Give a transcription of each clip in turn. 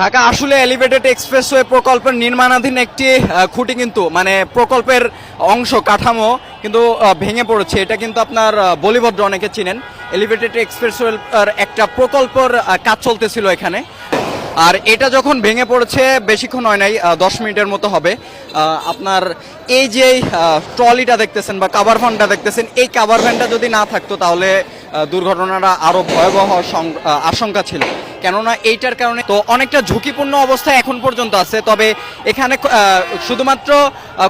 ঢাকা আসলে elevated expressway প্রকল্পের নির্মাণাধীন একটি খুঁটি কিন্তু মানে প্রকল্পের অংশ কাঠামো কিন্তু ভেঙে পড়েছে। এটা কিন্তু আপনার বলিভদ্র অনেকে চিনেন। এলিভেটেড এক্সপ্রেসওয়ের একটা প্রকল্পের কাজ চলতেছিল এখানে, আর এটা যখন ভেঙে পড়েছে বেশিক্ষণ হয় নাই, 10 মিনিটের মতো হবে। আপনার এই যে ট্রলিটা দেখতেছেন বা কাভার ভ্যানটা দেখতেছেন, এই কাভার ভ্যানটা যদি না থাকতো তাহলে দুর্ঘটনাটা আরো ভয়াবহ আশঙ্কা ছিল, কেননা এইটার কারণে তো অনেকটা ঝুঁকিপূর্ণ অবস্থায় এখন পর্যন্ত আছে। তবে এখানে শুধুমাত্র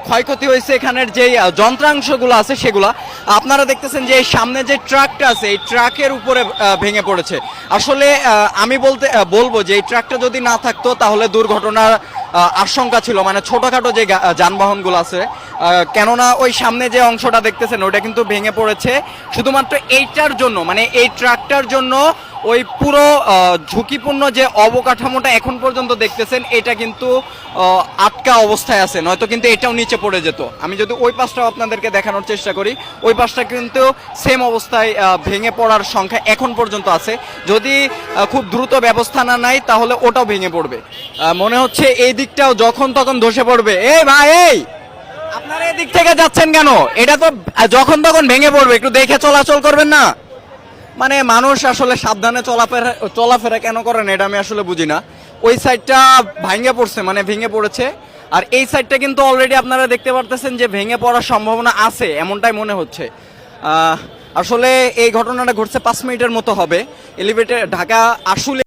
ক্ষয়ক্ষতি হয়েছে এখানের যে যন্ত্রাংশগুলো আছে সেগুলা। আপনারা দেখতেছেন যে সামনে যে ট্রাকটা আছে এই ট্রাকের উপরে ভেঙে পড়েছে। আসলে আমি বলবো যে এই ট্রাকটা যদি না থাকতো তাহলে দুর্ঘটনার আশঙ্কা ছিল, মানে ছোটখাটো যে যানবাহনগুলো আছে, কেননা ওই সামনে যে অংশটা দেখতেছেন ওটা কিন্তু ভেঙে পড়েছে শুধুমাত্র এইটার জন্য, মানে এই ট্রাকটার জন্য। ওই পুরো ঝুঁকিপূর্ণ যে অবকাঠামোটা এখন পর্যন্ত দেখতেছেন এটা কিন্তু আটকা অবস্থায় আছে, নয়তো কিন্তু এটাও নিচে পড়ে যেত। আমি যদি ওই পাশটাও আপনাদেরকে দেখানোর চেষ্টা করি, ওই পাশটা কিন্তু সেম অবস্থায় ভেঙে পড়ার সংখ্যা এখন পর্যন্ত আছে। যদি খুব দ্রুত ব্যবস্থা না নেয় তাহলে ওটাও ভেঙে পড়বে। মনে হচ্ছে এই দিকটাও যখন তখন ধসে পড়বে। এই ভাই, এই আপনারা এদিক থেকে যাচ্ছেন কেন? এটা তো যখন তখন ভেঙে পড়বে, একটু দেখে চলাচল করবেন না? মানে মানুষ আসলে সাবধানে চলাফেরা কেন করেন এটা আমি আসলে বুঝি না। ওই সাইডটা ভেঙে পড়ছে, মানে ভেঙে পড়েছে, আর এই সাইডটা কিন্তু অলরেডি আপনারা দেখতে পারতেছেন যে ভেঙে পড়ার সম্ভাবনা আছে, এমনটাই মনে হচ্ছে। আসলে এই ঘটনাটা ঘটছে 5 মিনিটের মতো হবে। এলিভেটেড ঢাকা আসলে